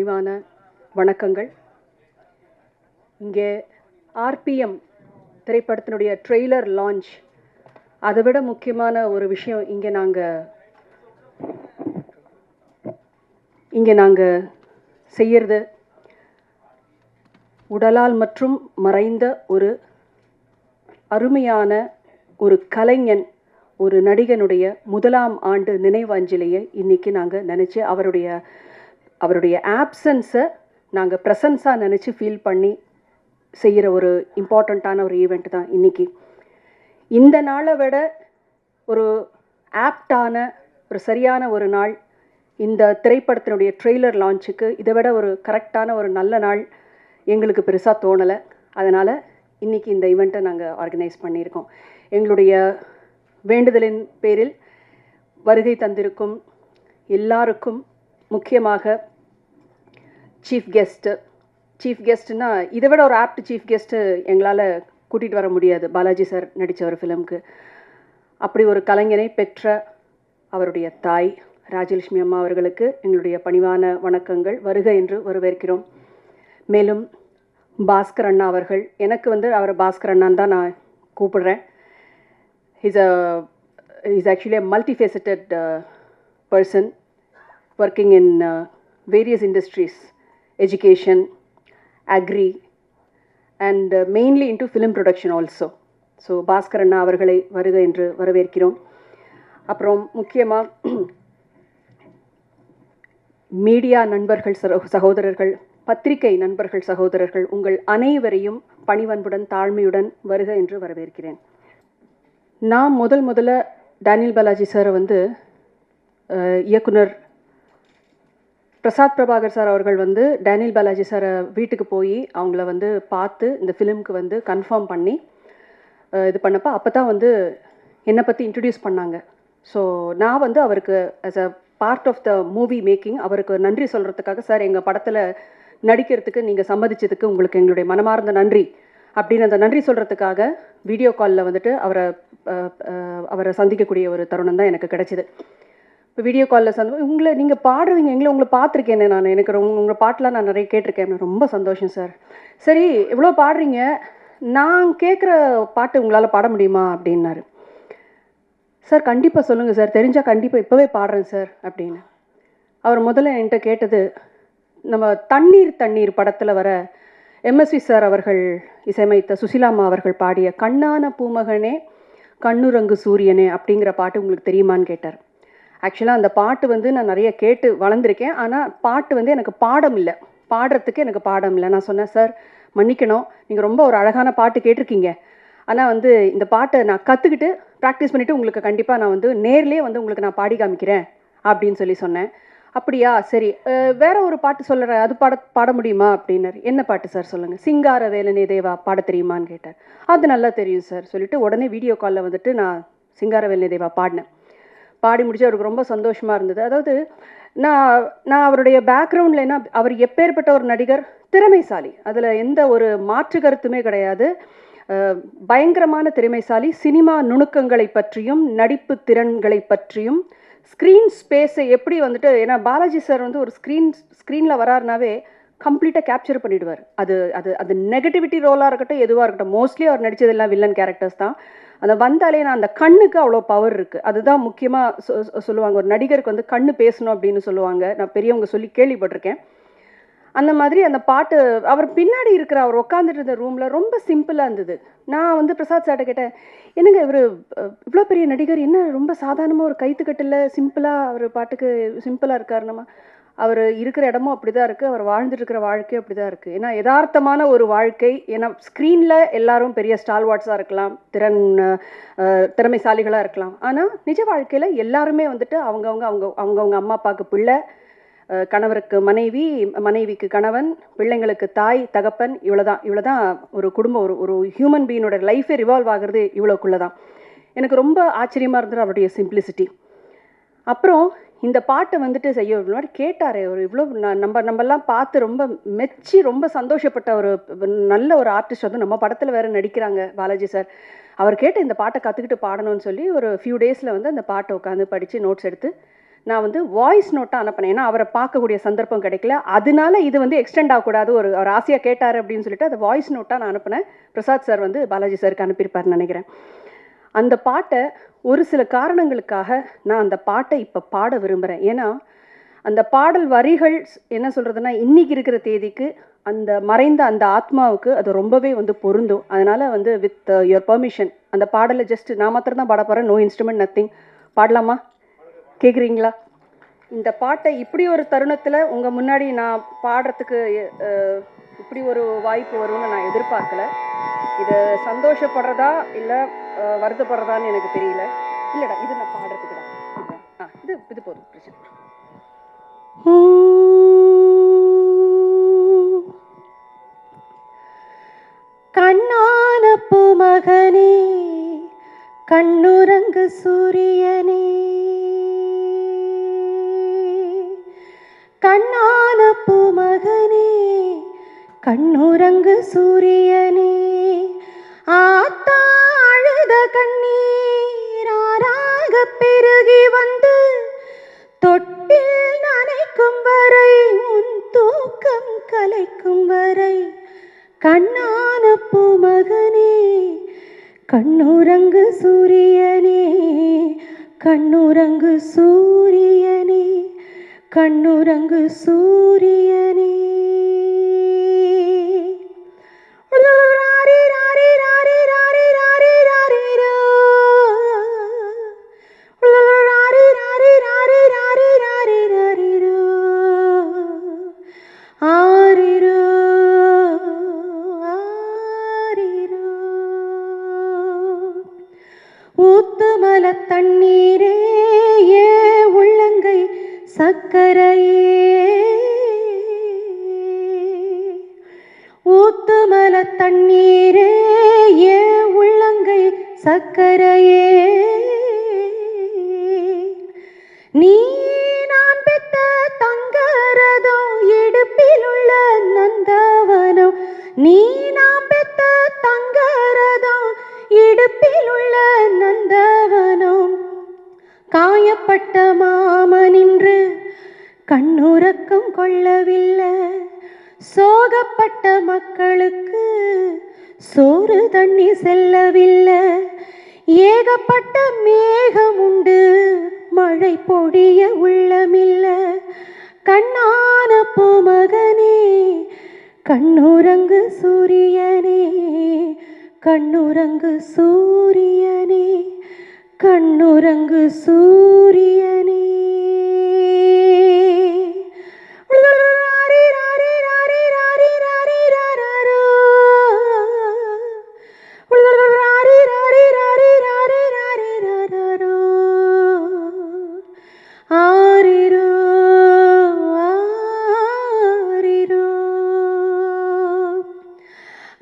பணிவான வணக்கங்கள். இங்கே ஆர்பிஎம் திரைப்படத்தினுடைய ட்ரெய்லர் லான்ச், அதை விட முக்கியமான ஒரு விஷயம் இங்கே நாங்கள் செய்யறது, உடலால் மற்றும் மறைந்த ஒரு அருமையான ஒரு கலைஞன், ஒரு நடிகனுடைய முதலாம் ஆண்டு நினைவஞ்சலியை இன்றைக்கி நாங்கள் நினச்சி அவருடைய ஆப்சன்ஸை நாங்கள் ப்ரெசன்ஸாக நினச்சி ஃபீல் பண்ணி செய்கிற ஒரு இம்பார்ட்டண்ட்டான ஒரு ஈவெண்ட் தான் இன்றைக்கி. இந்த நாளை விட ஒரு ஆப்டான ஒரு சரியான ஒரு நாள் இந்த திரைப்படத்தினுடைய ட்ரெய்லர் லான்ச்சுக்கு இதை விட ஒரு கரெக்டான ஒரு நல்ல நாள் எங்களுக்கு பெருசாக தோணலை. அதனால் இன்றைக்கி இந்த ஈவெண்ட்டை நாங்கள் ஆர்கனைஸ் பண்ணியிருக்கோம். எங்களுடைய வேண்டுதலின் பேரில் வருகை தந்திருக்கும் எல்லாருக்கும், முக்கியமாக சீஃப் கெஸ்ட்னா இதை விட ஒரு ஆப்ட் சீஃப் கெஸ்ட்டு எங்களால் கூட்டிகிட்டு வர முடியாது. பாலாஜி சார் நடித்த ஒரு ஃபிலிமுக்கு அப்படி ஒரு கலைஞனை பெற்ற அவருடைய தாய் ராஜலட்சுமி அம்மா அவர்களுக்கு எங்களுடைய பணிவான வணக்கங்கள். வருக என்று வரவேற்கிறோம். மேலும் பாஸ்கர் அண்ணா அவர்கள், எனக்கு அவரை பாஸ்கர் அண்ணான்னு தான் நான் கூப்பிடுறேன். he's actually a multifaceted person working in various industries, education, agri and mainly into film production also. So Bhaskar அண்ணா அவர்களை வருக என்று வரவேற்கிறோம். அப்புறம் முக்கியமாக மீடியா நண்பர்கள், சகோதரர்கள், பத்திரிகை நண்பர்கள், சகோதரர்கள், உங்கள் அனைவரையும் பணிவன்புடன் தாழ்மையுடன் வருக என்று வரவேற்கிறேன். நான் முதல்ல டேனியல் பாலாஜி சாரை இயக்குனர் பிரசாத் பிரபாகர் சார் அவர்கள் டேனியல் பாலாஜி சாரை வீட்டுக்கு போய் அவங்கள பார்த்து இந்த ஃபிலிமுக்கு கன்ஃபார்ம் பண்ணி இது பண்ணப்போ அப்போ தான் என்னை பற்றி இன்ட்ரடியூஸ் பண்ணாங்க. ஸோ நான் அவருக்கு as a part of the movie making அவருக்கு நன்றி சொல்கிறதுக்காக, சார் எங்கள் படத்தில் நடிக்கிறதுக்கு நீங்கள் சம்மதிச்சதுக்கு உங்களுக்கு எங்களுடைய மனமார்ந்த நன்றி அப்படின்னு அந்த நன்றி சொல்கிறதுக்காக வீடியோ காலில் அவரை சந்திக்கக்கூடிய ஒரு தருணம் தான் எனக்கு கிடைச்சிது. இப்போ வீடியோ காலில் உங்களை நீங்கள் பாடுறீங்க, உங்களை பார்த்துருக்கேன் நான், எனக்கு உங்கள் பாட்டெலாம் நான் நிறைய கேட்டிருக்கேன், ரொம்ப சந்தோஷம் சார். சரி இவ்வளோ பாடுறீங்க, நான் கேட்குற பாட்டு உங்களால் பாட முடியுமா அப்படின்னாரு. சார் கண்டிப்பாக சொல்லுங்கள் சார், தெரிஞ்சால் கண்டிப்பாக இப்போவே பாடுறேன் சார் அப்படின்னு. அவர் முதல்ல என்கிட்ட கேட்டது, நம்ம தண்ணீர் படத்தில் வர எம்எஸ்வி சார் அவர்கள் இசையமைத்த சுசிலாமா அவர்கள் பாடிய கண்ணான பூமகனே கண்ணுரங்கு சூரியனே அப்படிங்கிற பாட்டு உங்களுக்கு தெரியுமான்னு கேட்டார். ஆக்சுவலாக அந்த பாட்டு நான் நிறைய கேட்டு வளர்ந்துருக்கேன், ஆனால் பாட்டு எனக்கு பாடுறதுக்கு எனக்கு பாடம் இல்லை. நான் சொன்னேன், சார் மன்னிக்கணும், நீங்கள் ரொம்ப ஒரு அழகான பாட்டு கேட்டிருக்கீங்க, ஆனால் இந்த பாட்டை நான் கற்றுக்கிட்டு ப்ராக்டிஸ் பண்ணிவிட்டு உங்களுக்கு கண்டிப்பாக நான் நேர்லேயே உங்களுக்கு நான் பாடி காமிக்கிறேன் அப்படின்னு சொன்னேன். அப்படியா, சரி வேற ஒரு பாட்டு சொல்கிறேன், அது பாட முடியுமா அப்படின்னாரு. என்ன பாட்டு சார் சொல்லுங்கள். சிங்கார வேலனே தேவா பாட தெரியுமான்னு கேட்டார். அது நல்லா தெரியும் சார் சொல்லிவிட்டு உடனே வீடியோ காலில் நான் சிங்கார வேலனே தேவா பாடி முடிச்சு அவருக்கு ரொம்ப சந்தோஷமாக இருந்தது. அதாவது நான் அவருடைய பேக்ரவுண்டில் என்ன, அவர் எப்பேற்பட்ட ஒரு நடிகர், திறமைசாலி, அதில் எந்த ஒரு மாற்று கருத்துமே கிடையாது. பயங்கரமான திறமைசாலி. சினிமா நுணுக்கங்களை பற்றியும் நடிப்பு திறன்களை பற்றியும் ஸ்க்ரீன் ஸ்பேஸை எப்படி ஏன்னா பாலாஜி சார் ஒரு ஸ்க்ரீனில் வராருனாவே கம்ப்ளீட்டாக கேப்சர் பண்ணிவிடுவார். அது நெகட்டிவிட்டி ரோலாக இருக்கட்டும், எதுவாக இருக்கட்டும், மோஸ்ட்லி அவர் நடித்ததெல்லாம் வில்லன் கேரக்டர்ஸ் தான். அந்த வந்தாலே நான் அந்த கண்ணுக்கு அவ்வளோ பவர் இருக்குது. அதுதான் முக்கியமாக சொல்லுவாங்க, ஒரு நடிகருக்கு கண்ணு பேசணும் அப்படின்னு சொல்லுவாங்க. நான் பெரியவங்க சொல்லி கேள்விப்பட்டிருக்கேன். அந்த மாதிரி அந்த பாட்டு அவர் பின்னாடி இருக்கிற அவர் உட்காந்துட்டு இருந்த ரூமில் ரொம்ப சிம்பிளாக இருந்தது. நான் பிரசாத் சார்ட்ட கேட்டேன், என்னங்க இவர் இவ்வளோ பெரிய நடிகர், என்ன ரொம்ப சாதாரணமாக ஒரு கைத்துக்கட்டில் சிம்பிளாக அவர் பாட்டுக்கு சிம்பிளாக இருக்கார். அவர் இருக்கிற இடமும் அப்படி தான் இருக்குது, அவர் வாழ்ந்துட்டு இருக்கிற வாழ்க்கையும் அப்படி தான் இருக்குது. ஏன்னா யதார்த்தமான ஒரு வாழ்க்கை. ஏன்னா ஸ்க்ரீனில் எல்லாரும் பெரிய ஸ்டால்வாட்ஸாக இருக்கலாம், திறமைசாலிகளாக இருக்கலாம், ஆனால் நிஜ வாழ்க்கையில் எல்லாருமே அவங்கவுங்க அம்மா அப்பாவுக்கு பிள்ளை, கணவருக்கு மனைவி, மனைவிக்கு கணவன், பிள்ளைங்களுக்கு தாய் தகப்பன், இவ்வளோதான் ஒரு குடும்பம், ஒரு ஹியூமன் பீயினோட லைஃபே ரிவால்வ் ஆகிறது இவ்வளோக்குள்ளே தான். எனக்கு ரொம்ப ஆச்சரியமாக இருந்தது அவருடைய சிம்பிளிசிட்டி. அப்புறம் இந்த பாட்டை செய்ய இவ்வளோ மாதிரி கேட்டார். ஒரு இவ்வளோ நம்மெல்லாம் பார்த்து ரொம்ப மெச்சி ரொம்ப சந்தோஷப்பட்ட ஒரு நல்ல ஒரு ஆர்டிஸ்ட் நம்ம படத்தில் வேறு நடிக்கிறாங்க பாலாஜி சார். அவர் கேட்டு இந்த பாட்டை கற்றுக்கிட்டு பாடணும்னு சொல்லி ஒரு ஃபியூ டேஸில் அந்த பாட்டை உட்காந்து படித்து நோட்ஸ் எடுத்து நான் வந்து வாய்ஸ் நோட்டாக அனுப்பினேன். ஏன்னா அவரை பார்க்கக்கூடிய சந்தர்ப்பம் கிடைக்கல. அதனால இது வந்து எக்ஸ்டெண்ட் ஆகக்கூடாது, ஒரு ஆசையாக கேட்டார் அப்படின்னு சொல்லிட்டு அதை வாய்ஸ் நோட்டாக நான் அனுப்பினேன். பிரசாத் சார் வந்து பாலாஜி சாருக்கு அனுப்பியிருப்பார்னு நினைக்கிறேன். அந்த பாட்டை ஒரு சில காரணங்களுக்காக நான் அந்த பாட்டை இப்போ பாட விரும்புகிறேன். ஏன்னா அந்த பாடல் வரிகள் என்ன சொல்கிறதுனா, இன்றைக்கி இருக்கிற தேதிக்கு அந்த மறைந்த அந்த ஆத்மாவுக்கு அது ரொம்பவே வந்து பொருந்தும். அதனால் வந்து வித் யுவர் பர்மிஷன் அந்த பாடலை ஜஸ்ட் நான் மாத்திரம் தான் பாட போகிறேன். No instrument, nothing. பாடலாமா? கேட்குறீங்களா? இந்த பாட்டை இப்படி ஒரு தருணத்தில் உங்கள் முன்னாடி நான் பாடுறதுக்கு இப்படி ஒரு வாய்ப்பு வரும்னு நான் எதிர்பார்க்கல. இது சந்தோஷப்படுறதா இல்லை வருத்தப்படுறதான்னு எனக்கு தெரியல. இல்லைடா, இது நான் பாடுறதுக்கு தான். இது போதும், பிரச்சனை. கண்ணான பூமகனே, கண்ணுறங்கு சூரியனே, கண்ணான பூமகனே, கண்ணுறங்கு சூரியனே, ஆத்தா அழுத கண்ணீராக பெருகி வந்து தொட்டில் நனைக்கும் வரை, உன் தூக்கம் கலைக்கும் வரை, கண்ணான பூமகனே, கண்ணுறங்கு சூரியனே, கண்ணுறங்கு சூரியனே, கண்ணுறங்கு சூரியனே. ஊத்துமல தண்ணீரே, ஏ உள்ளங்கை சக்கரையே, ஊத்துமல தண்ணீரே, ஏ உள்ளங்கை சக்கரையே, நீ நான் பெத்த தங்கரதம் இடுப்பில் உள்ள நந்தவனம், நீ நான் பெத்த தங்கரதம் இடுப்பில் உள்ள நந்தவனம், காயப்பட்ட மாமனின்று கண்ணுறக்கம் கொள்ளவில்லை, சோகப்பட்ட மக்களுக்கு சோறு தண்ணி செல்லவில்லை, ஏகப்பட்ட மேகம் உண்டு மழை பொழிய உள்ளமில்லை, கண்ணான பூமகனே, கண்ணுறங்கு சூரியனே, கண்ணுறங்கு சூரியனே, கண்ணுறங்கு சூரியனே.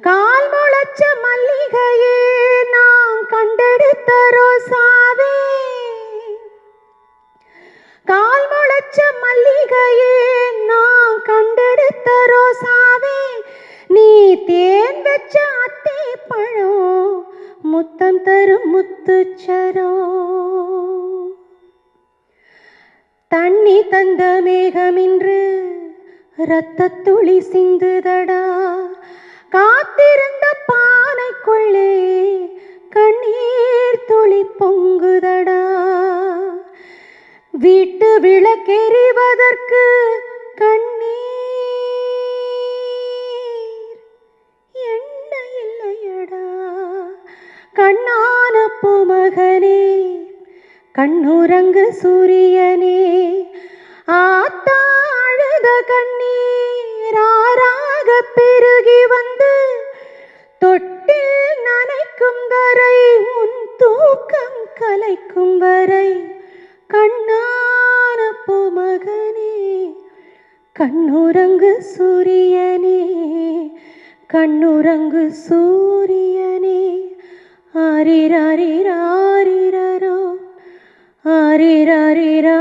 கால் முளைச்ச மல்லிகையே, நான் கண்டெடுத்த ரோசாவே, கால் முளைச்ச மல்லிகையே, நான் கண்டெடுத்த ரோசாவே, நீ தேன் வச்ச அத்தே பழம், முத்தம் தரும் முத்துச்சரம், தண்ணி தந்த மேகமின்று இரத்தத்துளி சிந்துதடா, காத்திருந்த பானைக்குள்ளே கண்ணீர் துளி பொங்குதடா, வீட்டு விளக்கெறிவதற்கு கண்ணீர் என்ன இல்லையடா, கண்ணான பூமகனே, கண்ணுறங்கு சூரியனே, ஆத்தா அழுத கண்ணீராக பெருகி வந்து தொட்டில் நனைக்கும் வரை, உன் தூக்கம் கலைக்கும் வரை, கண்ணான பூமகனே, கண்ணுறங்கு சூரியனே, கண்ணுறங்கு சூரியனே. ஆரிராரிராரிரோ, ஆரிராரிரா.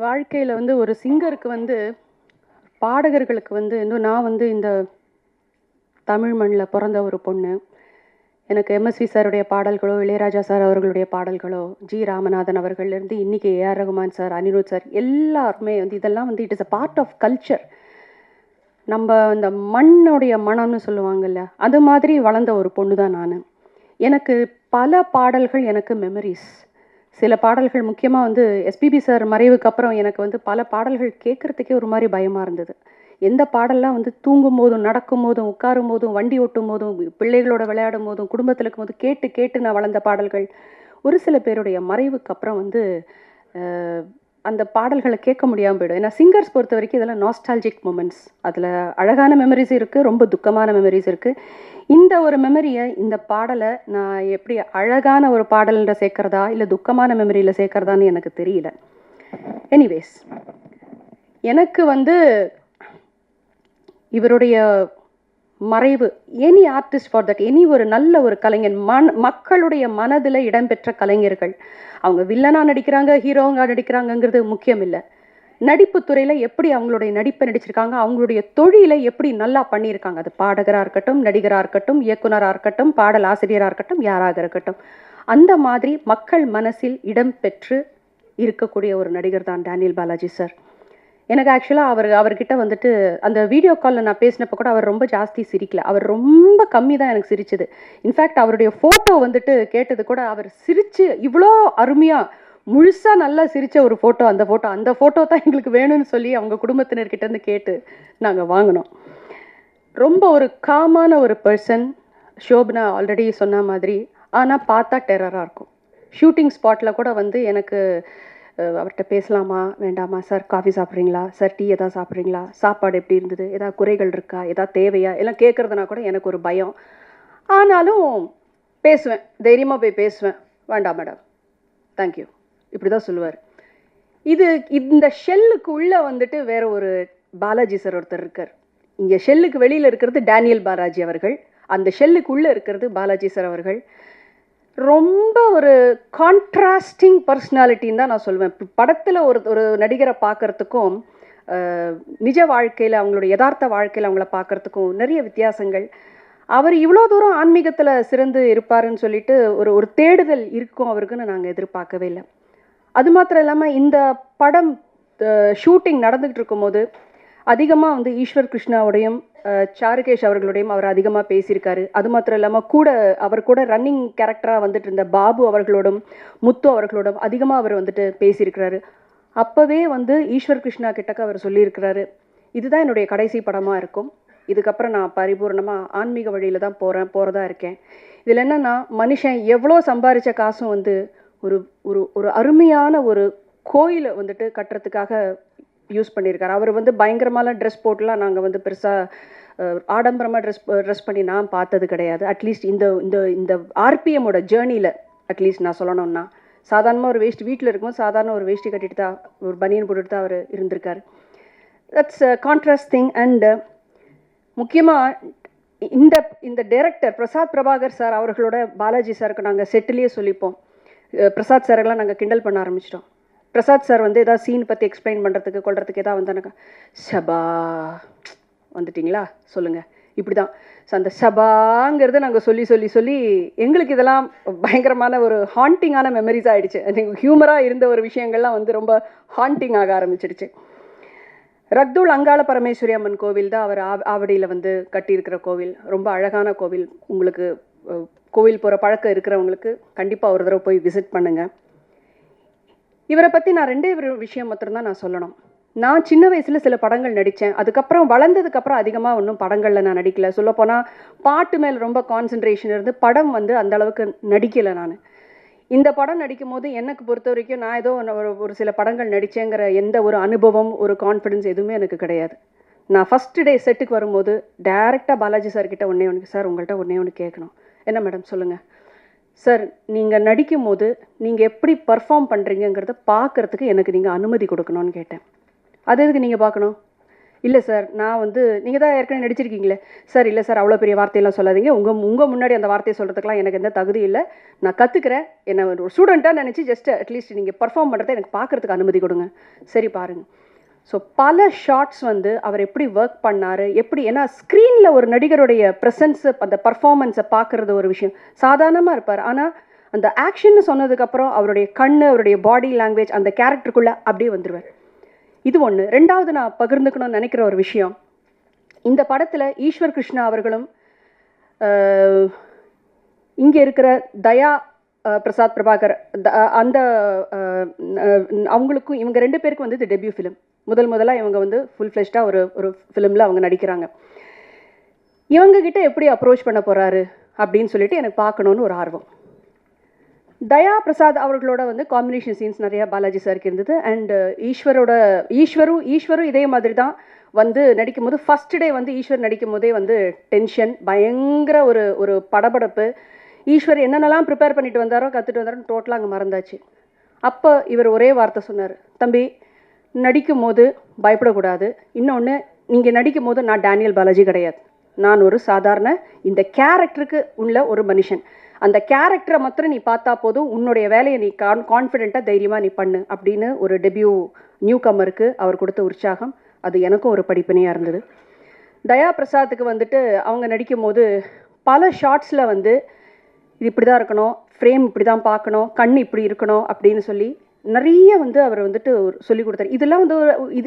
வாழ்க்கையில் வந்து ஒரு சிங்கருக்கு வந்து, பாடகர்களுக்கு வந்து, இன்னும் நான் வந்து இந்த தமிழ் மண்ணில் பிறந்த ஒரு பொண்ணு, எனக்கு எம்எஸ்வி சாருடைய பாடல்களோ, இளையராஜா சார் அவர்களுடைய பாடல்களோ, ஜி ராமநாதன் அவர்கள்லேருந்து இன்றைக்கி ஏஆர் ரகுமான் சார், அனிருத் சார் எல்லாருமே வந்து இதெல்லாம் வந்து it is a part of culture. நம்ம இந்த மண்ணுடைய மனம்னு சொல்லுவாங்கல்ல, அது மாதிரி வளர்ந்த ஒரு பொண்ணு தான் நான். எனக்கு பல பாடல்கள் எனக்கு மெமரிஸ். சில பாடல்கள் முக்கியமாக வந்து எஸ்பிபி சார் மறைவுக்கு அப்புறம் எனக்கு வந்து பல பாடல்கள் கேட்குறதுக்கே ஒரு மாதிரி பயமாக இருந்தது. எந்த பாடல்லாம் வந்து தூங்கும் போதும், நடக்கும் போதும், உட்காரும் போதும், வண்டி ஓட்டும் போதும், பிள்ளைகளோட விளையாடும் போதும், குடும்பத்தில் இருக்கும் போது கேட்டு கேட்டு நான் வளர்ந்த பாடல்கள். ஒரு சில பேருடைய மறைவுக்கு அப்புறம் வந்து அந்த பாடல்களை கேட்க முடியாமல் போயிடும். ஏன்னா சிங்கர்ஸ் பொறுத்த வரைக்கும் இதெல்லாம் நாஸ்டாலஜிக் மூமெண்ட்ஸ். அதில் அழகான மெமரிஸ் இருக்குது, ரொம்ப துக்கமான மெமரிஸ் இருக்குது. இந்த ஒரு மெமரியை, இந்த பாடலை நான் எப்படி அழகான ஒரு பாடல்ன்ற சேர்க்கறதா இல்லை துக்கமான மெமரியில் சேர்க்கறதான்னு எனக்கு தெரியல. எனிவேஸ், எனக்கு வந்து இவருடைய மறைவு, any artist for that, any ஒரு நல்ல ஒரு கலைஞன், மக்களுடைய மனதில் இடம்பெற்ற கலைஞர்கள், அவங்க வில்லனாக நடிக்கிறாங்க, ஹீரோவாக நடிக்கிறாங்கங்கிறது முக்கியம் இல்லை. நடிப்பு துறையில் எப்படி அவங்களுடைய நடிப்பை நடிச்சிருக்காங்க, அவங்களுடைய தொழிலை எப்படி நல்லா பண்ணியிருக்காங்க. அது பாடகராக இருக்கட்டும், நடிகராக இருக்கட்டும், இயக்குனராக இருக்கட்டும், பாடல் ஆசிரியராக இருக்கட்டும், யாராக இருக்கட்டும், அந்த மாதிரி மக்கள் மனசில் இடம்பெற்று இருக்கக்கூடிய ஒரு நடிகர் தான் டேனியல் பாலாஜி சார். எனக்கு ஆக்சுவலாக அவர்கிட்ட வந்துட்டு அந்த வீடியோ காலில் நான் பேசினப்போ கூட அவர் ரொம்ப ஜாஸ்தி சிரிக்கல. அவர் ரொம்ப கம்மி தான் எனக்கு சிரிச்சது. இன்ஃபேக்ட் அவருடைய ஃபோட்டோ வந்துட்டு கேட்டது கூட அவர் சிரித்து இவ்வளோ அருமையாக முழுசாக நல்லா சிரித்த ஒரு ஃபோட்டோ, அந்த ஃபோட்டோ தான் எங்களுக்கு வேணும்னு சொல்லி அவங்க குடும்பத்தினர்கிட்டேருந்து கேட்டு நாங்கள் வாங்கினோம். ரொம்ப ஒரு காமான ஒரு பர்சன். ஷோபனா ஆல்ரெடி சொன்ன மாதிரி, ஆனால் பார்த்தா டெரராக இருக்கும். ஷூட்டிங் ஸ்பாட்டில் கூட வந்து எனக்கு அவர்கிட்ட பேசலாமா வேண்டாமா, சார் காஃபி சாப்பிட்றீங்களா, சார் டீ எதாவது சாப்பிட்றீங்களா, சாப்பாடு எப்படி இருந்தது, எதாவது குறைகள் இருக்கா, எதாவது தேவையா, எல்லாம் கேட்குறதுனா கூட எனக்கு ஒரு பயம். ஆனாலும் பேசுவேன், தைரியமாக போய் பேசுவேன். வேண்டாம் மேடம், தேங்க்யூ, இப்படி தான் சொல்லுவார். இந்த ஷெல்லுக்கு உள்ளே வந்துட்டு வேற ஒரு பாலாஜி சார் ஒருத்தர் இருக்கார். இங்கே ஷெல்லுக்கு வெளியில் இருக்கிறது டேனியல் பாலாஜி அவர்கள், அந்த ஷெல்லுக்கு உள்ளே இருக்கிறது பாலாஜி சார் அவர்கள். ரொம்ப ஒரு கான்ட்ராஸ்டிங் பர்சனாலிட்டின்னு தான் நான் சொல்லுவேன். படத்தில் ஒரு நடிகரை பார்க்குறதுக்கும் நிஜ வாழ்க்கையில், அவங்களுடைய யதார்த்த வாழ்க்கையில் அவங்கள பார்க்குறதுக்கும் நிறைய வித்தியாசங்கள். அவர் இவ்வளோ தூரம் ஆன்மீகத்தில் சிறந்து இருப்பாருன்னு சொல்லிட்டு ஒரு தேடுதல் இருக்கும் அவருக்குன்னு நாங்கள் எதிர்பார்க்கவே இல்லை. அது மாத்திரம் இல்லாமல் இந்த படம் ஷூட்டிங் நடந்துகிட்டு இருக்கும்போது அதிகமாக வந்து ஈஸ்வர் கிருஷ்ணாவோடையும் சாருகேஷ் அவர்களுடையும் அவர் அதிகமாக பேசியிருக்காரு. அது மாத்திரம் இல்லாமல் அவர் கூட ரன்னிங் கேரக்டராக வந்துட்டு இருந்த பாபு அவர்களோடும் முத்து அவர்களோடும் அதிகமாக அவர் வந்துட்டு பேசியிருக்கிறாரு. அப்போவே வந்து ஈஸ்வர் கிருஷ்ணா கிட்டக்க அவர் சொல்லியிருக்கிறாரு, இதுதான் என்னுடைய கடைசி படமாக இருக்கும், இதுக்கப்புறம் நான் பரிபூர்ணமாக ஆன்மீக வழியில் தான் போகிறதா இருக்கேன். இதில் என்னென்னா, மனுஷன் எவ்வளோ சம்பாதிச்ச காசும் வந்து ஒரு ஒரு அருமையான ஒரு கோயிலை வந்துட்டு கட்டுறதுக்காக யூஸ் பண்ணியிருக்காரு. அவர் வந்து பயங்கரமான ட்ரெஸ் போட்டுலாம் நாங்கள் வந்து பெருசாக ஆடம்பரமாக ட்ரெஸ் பண்ணி நான் பார்த்தது கிடையாது. அட்லீஸ்ட் இந்த ஆர்பிஎம்மோட ஜேர்னியில் அட்லீஸ்ட் நான் சொல்லணும்னா, சாதாரணமாக ஒரு வேஷ்டி வீட்டில் இருக்கும்போது சாதாரண ஒரு வேஷ்டி கட்டிட்டு தான், ஒரு பனியன் போட்டுட்டு தான் அவர் இருந்திருக்காரு. That's contrast thing. அண்ட் முக்கியமாக இந்த டைரக்டர் பிரசாத் பிரபாகர் சார் அவர்களோட பாலாஜி சாருக்கு நாங்கள் செட்டிலேயே சொல்லிப்போம். பிரசாத் சாரெல்லாம் நாங்கள் கிண்டல் பண்ண ஆரம்பிச்சிட்டோம். பிரசாத் சார் வந்து எதாவது சீன் பற்றி எக்ஸ்பிளைன் பண்ணுறதுக்கு கொள்றதுக்கு எதாவது வந்தானாக்கா, ஷபா வந்துட்டிங்களா சொல்லுங்கள், இப்படி தான். ஸோ அந்த ஷபாங்கிறத நாங்கள் சொல்லி எங்களுக்கு இதெல்லாம் பயங்கரமான ஒரு ஹாண்டிங்கான மெமரிஸ் ஆகிடுச்சு. ஹியூமராக இருந்த ஒரு விஷயங்கள்லாம் வந்து ரொம்ப ஹாண்டிங் ஆக ஆரம்பிச்சிடுச்சு. ரக்தூல் அங்காள பரமேஸ்வரி அம்மன் கோவில் தான் அவர் ஆவடியில் வந்து கட்டியிருக்கிற கோவில். ரொம்ப அழகான கோவில். உங்களுக்கு கோவில் போகிற பழக்கம் இருக்கிறவங்களுக்கு கண்டிப்பாக ஒரு தடவை போய் விசிட் பண்ணுங்கள். இவரை பற்றி நான் ரெண்டே விஷயம் மாத்திரம்தான் நான் சொல்லணும். நான் சின்ன வயசில் சில படங்கள் நடித்தேன். அதுக்கப்புறம் வளர்ந்ததுக்கப்புறம் அதிகமாக ஒன்றும் படங்களில் நான் நடிக்கலை. சொல்லப்போனால் பாட்டு மேலே ரொம்ப கான்சன்ட்ரேஷன் இருந்து படம் வந்து அந்த அளவுக்கு நடிக்கலை. நான் இந்த படம் நடிக்கும் போது எனக்கு பொறுத்த வரைக்கும் நான் ஏதோ ஒரு சில படங்கள் நடித்தேங்கிற எந்த ஒரு அனுபவம், ஒரு கான்ஃபிடென்ஸ் எதுவுமே எனக்கு கிடையாது. நான் ஃபஸ்ட்டு டே செட்டுக்கு வரும்போது டைரெக்டாக பாலாஜி சார்கிட்ட சார் உங்கள்கிட்ட ஒன்று கேட்கணும். என்ன மேடம் சொல்லுங்கள். சார், நீங்கள் நடிக்கும் போது நீங்கள் எப்படி பர்ஃபார்ம் பண்ணுறீங்கிறத பார்க்குறதுக்கு எனக்கு நீங்கள் அனுமதி கொடுக்கணும்னு கேட்டேன். அது எதுக்கு நீங்கள் பார்க்கணும்? இல்லை சார், நான் வந்து நீங்கள் தான் ஏற்கனவே நடிச்சிருக்கீங்களே. சார் இல்லை சார், அவ்வளோ பெரிய வார்த்தையெல்லாம் சொல்லாதீங்க, உங்கள் முன்னாடி அந்த வார்த்தையை சொல்கிறதுக்கெலாம் எனக்கு எந்த தகுதி இல்லை, நான் கற்றுக்கிறேன், என்னை ஒரு ஸ்டூடெண்ட்டாக நினச்சி ஜஸ்ட் அட்லீஸ்ட் நீங்கள் பர்ஃபார்ம் பண்ணுறதை எனக்கு பார்க்குறதுக்கு அனுமதி கொடுங்க. சரி பாருங்கள். ஸோ பல ஷார்ட்ஸ் வந்து அவர் எப்படி ஒர்க் பண்ணார், எப்படி, ஏன்னா ஸ்க்ரீனில் ஒரு நடிகருடைய ப்ரெசன்ஸை, அந்த பர்ஃபார்மன்ஸை பார்க்குறது ஒரு விஷயம், சாதாரணமாக இருப்பார். ஆனால் அந்த ஆக்ஷன்னு சொன்னதுக்கப்புறம் அவருடைய கண், அவருடைய பாடி லாங்குவேஜ் அந்த கேரக்டருக்குள்ளே அப்படியே வந்துடுவார். இது ஒன்று. ரெண்டாவது நான் பகிர்ந்துக்கணும்னு நினைக்கிற ஒரு விஷயம், இந்த படத்தில் ஈஸ்வர் கிருஷ்ணா அவர்களும் இங்கே இருக்கிற தயா பிரசாத் பிரபாகர் அந்த அவங்களுக்கும், இவங்க 2 பேருக்கும் வந்து இது டெபியூ ஃபிலிம். முதலாக இவங்க வந்து ஃபுல் ஃப்ளெஷ்டாக ஒரு ஃபிலிமில் அவங்க நடிக்கிறாங்க. இவங்ககிட்ட எப்படி அப்ரோச் பண்ண போகிறாரு அப்படின்னு சொல்லிட்டு எனக்கு பார்க்கணுன்னு ஒரு ஆர்வம். தயா பிரசாத் அவர்களோட வந்து காம்பினேஷன் சீன்ஸ் நிறையா பாலாஜி சாருக்கு இருந்தது. அண்ட் ஈஸ்வரும் இதே மாதிரி தான் வந்து நடிக்கும் போது, ஃபஸ்ட் டே வந்து ஈஸ்வர் நடிக்கும் போதே வந்து டென்ஷன், பயங்கர ஒரு படபடப்பு. ஈஸ்வர் என்னென்னலாம் ப்ரிப்பேர் பண்ணிட்டு வந்தாரோ, கற்றுட்டு வந்தாரோ, டோட்டலாக அங்கே மறந்தாச்சு. அப்போ இவர் ஒரே வார்த்தை சொன்னார், தம்பி நடிக்கும் போது பயப்படக்கூடாது. இன்னொன்று, நீங்கள் நடிக்கும் போது நான் டேனியல் பாலாஜி கிடையாது, நான் ஒரு சாதாரண இந்த கேரக்டருக்கு உள்ள ஒரு மனுஷன். அந்த கேரக்டரை மாத்திரம் நீ பார்த்தா போதும், உன்னுடைய வேலையை நீ கான்ஃபிடென்ட்டாக தைரியமாக நீ பண்ணு அப்படின்னு ஒரு டெபியூ நியூ கம்மருக்கு அவர் கொடுத்த உற்சாகம், அது எனக்கும் ஒரு படிப்பினையாக இருந்தது. தயா பிரசாத்துக்கு வந்துட்டு அவங்க நடிக்கும் போது பல ஷார்ட்ஸில் வந்து இது இப்படி தான் இருக்கணும், ஃப்ரேம் இப்படி தான் பார்க்கணும், கண் இப்படி இருக்கணும் அப்படின்னு சொல்லி நிறைய வந்து அவர் வந்துட்டு சொல்லி கொடுத்தாரு. இதெல்லாம் வந்து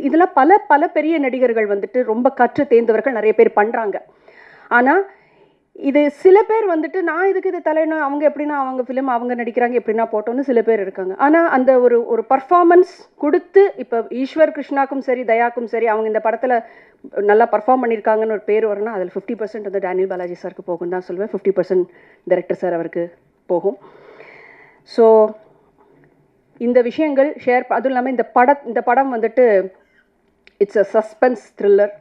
இதெல்லாம் பல பெரிய நடிகர்கள் வந்துட்டு ரொம்ப கற்று தேர்ந்தவர்கள் நிறைய பேர் பண்ணுறாங்க. ஆனால் இது சில பேர் வந்துட்டு நான் இதுக்கு இது தலையணும், அவங்க எப்படின்னா அவங்க ஃபிலிம் அவங்க நடிக்கிறாங்க எப்படின்னா போட்டோன்னு சில பேர் இருக்காங்க. ஆனால் அந்த ஒரு பர்ஃபார்மன்ஸ் கொடுத்து, இப்போ ஈஸ்வர் கிருஷ்ணாக்கும் சரி தயாக்கும் சரி அவங்க இந்த படத்தில் நல்லா பர்ஃபார்ம் பண்ணியிருக்காங்கன்னு ஒரு பேர் வரணும்னா அதில் 50% வந்து டேனியல் பாலாஜி சாருக்கு போகும் தான் சொல்லுவேன். 50% டைரக்டர் சார் அவருக்கு போகும். ஸோ இந்த விஷயங்கள் ஷேர், அதுவும் இல்லாமல் இந்த படம் வந்துட்டு it's a suspense thriller.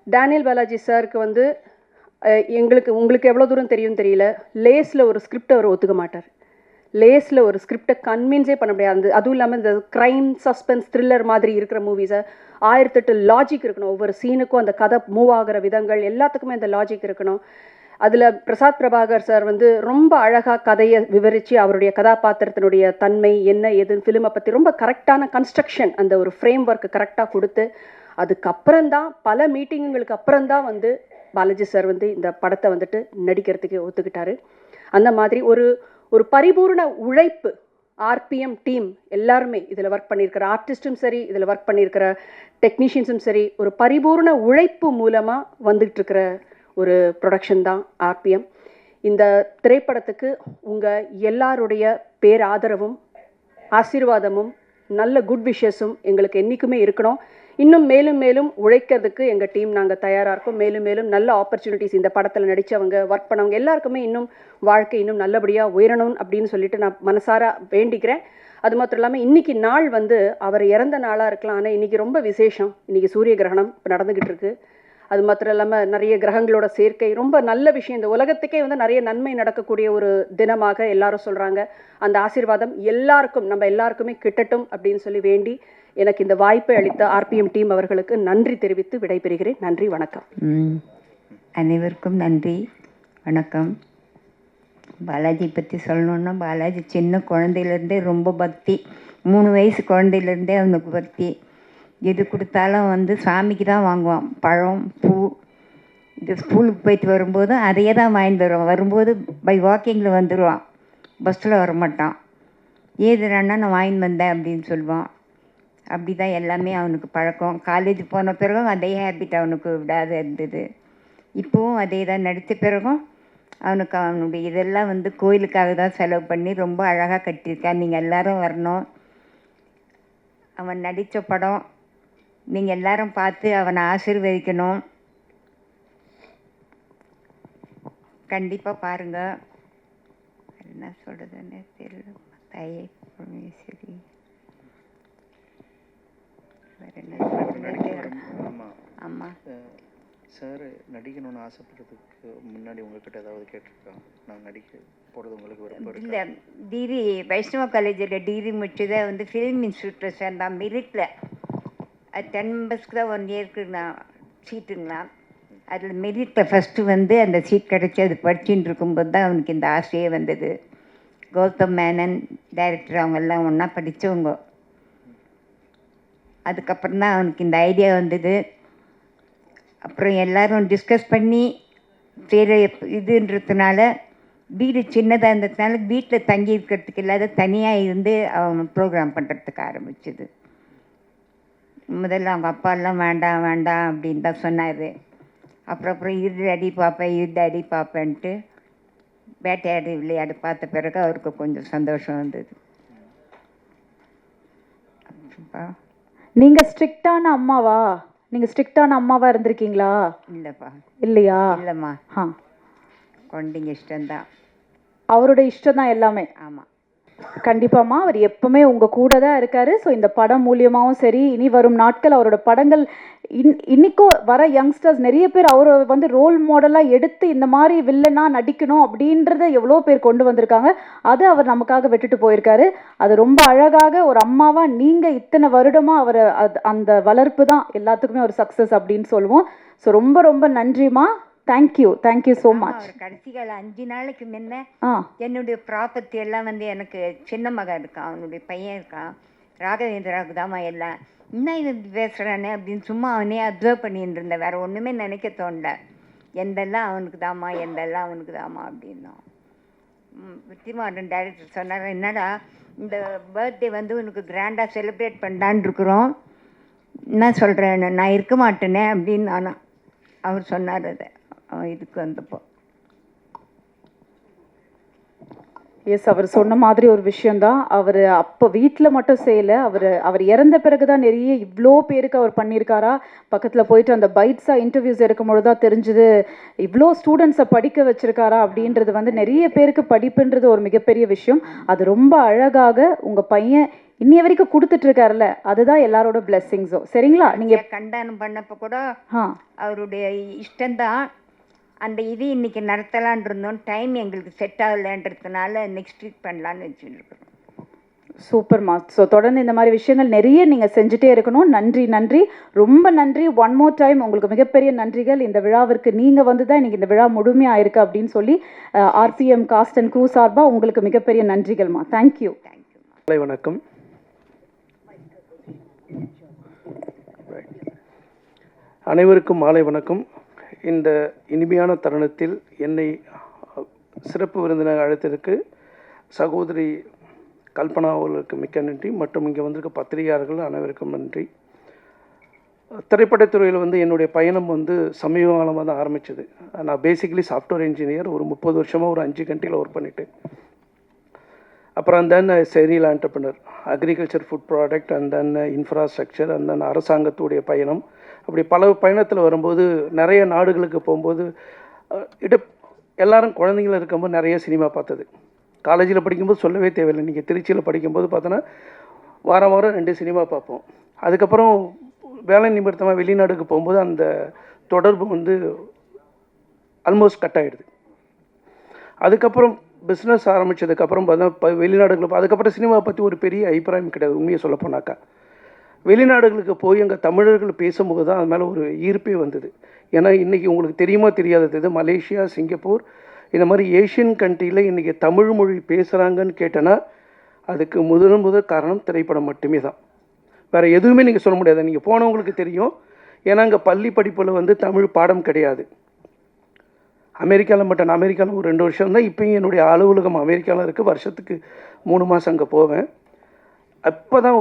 Daniel Balaji சாருக்கு வந்து உங்களுக்கு எவ்வளோ தூரம் தெரியும் தெரியல, லேஸில் ஒரு ஸ்கிரிப்டை அவர் ஒத்துக்க மாட்டார். லேஸில் ஒரு ஸ்கிரிப்டை கன்வின்ஸே பண்ண முடியாது. அதுவும் இல்லாமல் இந்த க்ரைம் சஸ்பென்ஸ் த்ரில்லர் மாதிரி இருக்கிற மூவிஸை 1008 லாஜிக் இருக்கணும். ஒவ்வொரு சீனுக்கும் அந்த கதை மூவ் ஆகிற விதங்கள் எல்லாத்துக்குமே அந்த லாஜிக் இருக்கணும். அதில் பிரசாத் பிரபாகர் சார் வந்து ரொம்ப அழகாக கதையை விவரித்து அவருடைய கதாபாத்திரத்தினுடைய தன்மை என்ன எதுன்னு ஃபிலிமை பற்றி ரொம்ப கரெக்டான கன்ஸ்ட்ரக்ஷன், அந்த ஒரு ஃப்ரேம் ஒர்க்கு கரெக்டாக கொடுத்து, அதுக்கப்புறம்தான் பல மீட்டிங்குகளுக்கு அப்புறம்தான் வந்து பாலாஜி சார் வந்து இந்த படத்தை வந்துட்டு நடிக்கிறதுக்கு ஒத்துக்கிட்டாரு. அந்த மாதிரி ஒரு பரிபூர்ண உழைப்பு ஆர்பிஎம் டீம் எல்லாருமே இதில் ஒர்க் பண்ணியிருக்கிற ஆர்டிஸ்ட்டும் சரி, இதில் ஒர்க் பண்ணியிருக்கிற டெக்னீஷியன்ஸும் சரி, ஒரு பரிபூர்ண உழைப்பு மூலமாக வந்துட்டு இருக்கிற ஒரு ப்ரொடக்ஷன் தான் ஆர்பிஎம். இந்த திரைப்படத்துக்கு உங்கள் எல்லாருடைய பேராதரவும் ஆசீர்வாதமும் நல்ல குட் விஷஸும் எங்களுக்கு என்றைக்குமே இருக்கணும். இன்னும் மேலும் மேலும் உழைக்கிறதுக்கு எங்கள் டீம் நாங்கள் தயாராக இருக்கோம். மேலும் மேலும் நல்ல ஆப்பர்ச்சுனிட்டிஸ், இந்த படத்தில் நடித்தவங்க ஒர்க் பண்ணவங்க எல்லாருக்குமே இன்னும் வாழ்க்கை இன்னும் நல்லபடியாக உயரணும் அப்படின்னு சொல்லிட்டு நான் மனசார வேண்டிக்கிறேன். அது மாத்திரம் இல்லாமல் இன்றைக்கி நாள் வந்து அவர் இறந்த நாளாக இருக்கலாம், ஆனால் இன்றைக்கி ரொம்ப விசேஷம். இன்றைக்கி சூரிய கிரகணம் நடந்துக்கிட்டு இருக்கு. அது மாத்திரம் இல்லாமல் நிறைய கிரகங்களோட சேர்க்கை, ரொம்ப நல்ல விஷயம். இந்த உலகத்துக்கே வந்து நிறைய நன்மை நடக்கக்கூடிய ஒரு தினமாக எல்லாரும் சொல்கிறாங்க. அந்த ஆசீர்வாதம் எல்லாருக்கும், நம்ம எல்லாருக்குமே கிட்டட்டும் அப்படின்னு சொல்லி வேண்டி எனக்கு இந்த வாய்ப்பை அளித்த ஆர்பிஎம் டீம் அவர்களுக்கு நன்றி தெரிவித்து விடைபெறுகிறேன். நன்றி, வணக்கம். அனைவருக்கும் நன்றி, வணக்கம். பாலாஜி பற்றி சொல்லணுன்னா, பாலாஜி சின்ன குழந்தையிலேருந்தே ரொம்ப பக்தி. 3 வயசு குழந்தையிலேருந்தே அவனுக்கு பக்தி. எது கொடுத்தாலும் வந்து சாமிக்கு தான் வாங்குவான். பழம், பூ. இது ஸ்கூலுக்கு போயிட்டு வரும்போது அதையே தான் வாங்கிட்டு வருவான். வரும்போது பை வாக்கிங்கில் வந்துடுவான், பஸ்ஸில் வரமாட்டான். ஏதுனா நான் வாங்கிட்டு வந்தேன் அப்படின்னு சொல்லுவான். அப்படி தான் எல்லாமே அவனுக்கு பழக்கம். காலேஜ் போன பிறகும் அதே ஹேபிட் அவனுக்கு விடாத இருந்தது. இப்போவும் அதே தான். நடித்த பிறகும் அவனுக்கு அவனுடைய இதெல்லாம் வந்து கோயிலுக்காக தான் செலவு பண்ணி ரொம்ப அழகாக கட்டியிருக்கான். நீங்கள் எல்லோரும் வரணும். அவன் நடித்த படம் நீங்கள் எல்லாரும் பார்த்து அவனை ஆசீர்வதிக்கணும். கண்டிப்பாக பாருங்கள். என்ன சொல்கிறதுன்னு தெரியல. தாயே பரமேஸ்வரி, ஆமாம். சார் நடிக்கணும்னு ஆசைப்படுறதுக்கு முன்னாடி உங்ககிட்ட ஏதாவது கேட்டிருக்காங்க? நான் நடிக்க போகிறது உங்களுக்கு விருப்பம் இல்லை. டிகிரி வைஷ்ணவ காலேஜில் டிகிரி முடிச்சதை வந்து ஃபிலிம் இன்ஸ்டியூட்டில் சேர்ந்தான். மெரிட்டில் அது 10 மெம்பர்ஸ்க்கு தான் 1 இயருக்கு நான் சீட்டுங்களா. அதில் மெரிட்டில் ஃபஸ்ட்டு வந்து அந்த சீட் கிடச்சி அது படிச்சுட்டு இருக்கும்போது தான் அவனுக்கு இந்த ஆசையே வந்தது. கௌதம் மேனன் டைரக்டர் அவங்கெல்லாம் ஒன்றா படித்தவங்க. அதுக்கப்புறம் தான் அவனுக்கு இந்த ஐடியா வந்தது. அப்புறம் எல்லோரும் டிஸ்கஸ் பண்ணி சரி இதுன்றதுனால வீடு சின்னதாக இருந்ததுனால வீட்டில் தங்கி இருக்கிறதுக்கு இல்லாத தனியாக இருந்து அவன் ப்ரோக்ராம் பண்ணுறதுக்கு ஆரம்பிச்சது. முதல்ல அவங்க அப்பாலாம் வேண்டாம் வேண்டாம் அப்படின்னு தான் சொன்னார். அப்புறம் இது அடி பார்ப்பேன் இது அடி பார்ப்பேன்ட்டு வேட்டையாடி விளையாடு பார்த்த பிறகு அவருக்கு கொஞ்சம் சந்தோஷம் வந்தது. நீங்கள் ஸ்ட்ரிக்டான அம்மாவா? நீங்கள் ஸ்ட்ரிக்டான அம்மாவாக இருந்திருக்கீங்களா? இல்லைப்பா. இல்லையா? இல்லைம்மா. ஆ, குழந்தைங்க இஷ்டம்தான். அவரோட இஷ்டம் தான் எல்லாமே. ஆமாம். கண்டிப்பாம்மா, அவர் எப்பவுமே உங்கள் கூட தான் இருக்காரு. ஸோ இந்த படம் மூலியமாகவும் சரி, இனி வரும் நாட்கள் அவரோட படங்கள் இன்னிக்கோ வர யங்ஸ்டர்ஸ் நிறைய பேர் அவரை வந்து ரோல் மாடலாக எடுத்து இந்த மாதிரி வில்லனாக நடிக்கணும் அப்படின்றத எவ்வளோ பேர் கொண்டு வந்திருக்காங்க. அதை அவர் நமக்காக விட்டுட்டு போயிருக்காரு. அது ரொம்ப அழகாக ஒரு அம்மாவாக நீங்கள் இத்தனை வருடமாக அவரை அந்த வளர்ப்பு தான் எல்லாத்துக்குமே ஒரு சக்ஸஸ் அப்படின்னு சொல்லுவோம். ஸோ ரொம்ப ரொம்ப நன்றிம்மா. Thank you so much. அவர் கடைசி கால 5 நாளைக்கு முன்ன ஆ, என்னுடைய ப்ராப்பர்ட்டி எல்லாம் வந்து எனக்கு சின்ன மகன் இருக்கான், அவனுடைய பையன் இருக்கான், ராகவேந்திராவுக்கு தாம்மா எல்லாம். இன்னும் இது பேசுகிறானே அப்படின்னு சும்மா அவனே அப்சர்வ் பண்ணிட்டு இருந்தேன். வேறு ஒன்றுமே நினைக்க தோணல. எந்தெல்லாம் அவனுக்கு தாம்மா எந்தெல்லாம் அவனுக்கு தாம்மா அப்படின்னா வெற்றிமாறன் டைரக்டர் சொன்னார், என்னடா இந்த பர்த்டே வந்து உனக்கு கிராண்டாக செலிப்ரேட் பண்ணலான்னு இருக்கிறோம், என்ன சொல்கிறேன் நான் இருக்க மாட்டேனே அப்படின்னு அவர் சொன்னார். அதை அவன் இதுக்கு வந்தப்போ எஸ், அவர் சொன்ன மாதிரி ஒரு விஷயந்தான். அவர் அப்போ வீட்டில் மட்டும் செய்யலை, அவர் இறந்த பிறகு தான் நிறைய இவ்வளோ பேருக்கு அவர் பண்ணியிருக்காரா. பக்கத்தில் போயிட்டு அந்த பைட்ஸாக இன்டர்வியூஸ் எடுக்கும்பொழுது தான் தெரிஞ்சுது இவ்வளோ ஸ்டூடெண்ட்ஸை படிக்க வச்சுருக்காரா அப்படின்றது வந்து நிறைய பேருக்கு படிப்புன்றது ஒரு மிகப்பெரிய விஷயம். அது ரொம்ப அழகாக உங்கள் பையன் இன்னைய வரைக்கும் கொடுத்துட்டு இருக்காருல்ல, அதுதான் எல்லாரோட பிளெஸ்ஸிங்ஸோ. சரிங்களா? நீங்கள் கண்டானம் பண்ணப்போ கூட அவருடைய இஷ்டம்தான். அந்த இது இன்னைக்கு நடத்தலான் இருந்தோம், டைம் எங்களுக்கு செட் ஆகலைன்றதுனால நெக்ஸ்ட் வீக் பண்ணலான்னு வச்சுருக்கிறோம். சூப்பர்மா. ஸோ தொடர்ந்து இந்த மாதிரி விஷயங்கள் நிறைய நீங்கள் செஞ்சுட்டே இருக்கணும். நன்றி, ரொம்ப நன்றி. ஒன் மோர் டைம் உங்களுக்கு மிகப்பெரிய நன்றிகள். இந்த விழாவிற்கு நீங்கள் வந்து தான் இன்றைக்கி இந்த விழா முழுமையாக இருக்குது அப்படின்னு சொல்லி ஆர்பிஎம் காஸ்ட் அண்ட் க்ரூ சார்பாக உங்களுக்கு மிகப்பெரிய நன்றிகள்மா. தேங்க்யூ. மாலை வணக்கம். அனைவருக்கும் மாலை வணக்கம். இந்த இனிமையான தருணத்தில் என்னை சிறப்பு விருந்தினர் அழைத்ததற்கு சகோதரி கல்பனா அவர்களுக்கு மிக்க நன்றி. மற்றும் இங்கே வந்திருக்க பத்திரிகையாளர்கள் அனைவருக்கும் நன்றி. திரைப்படத்துறையில் வந்து என்னுடைய பயணம் வந்து சமீப காலமாக தான் ஆரம்பித்தது. நான் பேசிக்கலி சாஃப்ட்வேர் இன்ஜினியர். ஒரு 30 வருஷமாக ஒரு 5 கண்ட்ரியில் ஒர்க் பண்ணிவிட்டு அப்புறம் then serial entrepreneur, agriculture, food product, and then infrastructure, and then அரசாங்கத்துடைய பயணம். அப்படி பல பயணத்தில் வரும்போது நிறைய நாடுகளுக்கு போகும்போது எல்லாரும் குழந்தைங்கள இருக்கும்போது நிறைய சினிமா பார்த்தது. காலேஜில் படிக்கும்போது சொல்லவே தேவையில்லை. நீங்கள் திருச்சியில் படிக்கும்போது பார்த்தோன்னா வாரம் 2 சினிமா பார்ப்போம். அதுக்கப்புறம் வேலை நிமித்தமாக வெளிநாடுக்கு போகும்போது அந்த தொடர்பு வந்து ஆல்மோஸ்ட் கட் ஆகிடுது. அதுக்கப்புறம் பிஸ்னஸ் ஆரம்பித்ததுக்கப்புறம் பார்த்தா வெளிநாடுகளில் அதுக்கப்புறம் சினிமா பற்றி ஒரு பெரிய அபிப்பிராயம் கிடையாது. உண்மையை சொல்ல போனாக்கா வெளிநாடுகளுக்கு போய் அங்கே தமிழர்கள் பேசும்போது தான் அது மேலே ஒரு ஈர்ப்பே வந்தது. ஏன்னா இன்றைக்கி உங்களுக்கு தெரியுமா தெரியாதது, இது மலேசியா, சிங்கப்பூர், இந்த மாதிரி ஏஷியன் கண்ட்ரியில் இன்றைக்கி தமிழ் மொழி பேசுகிறாங்கன்னு கேட்டேன்னா அதுக்கு முதல் காரணம் திரைப்படம் மட்டுமே தான். வேறு எதுவுமே நீங்கள் சொல்ல முடியாது. நீங்கள் போனவங்களுக்கு தெரியும். ஏன்னா அங்கே பள்ளி படிப்பில் வந்து தமிழ் பாடம் கிடையாது. அமெரிக்காவில் மட்டும், நான் அமெரிக்காவில் ஒரு 2 வருஷம் தான். இப்போயும் என்னுடைய அலுவலகம் அமெரிக்காவில் இருக்குது. வருஷத்துக்கு 3 மாதம் அங்கே போவேன். அப்போ தான்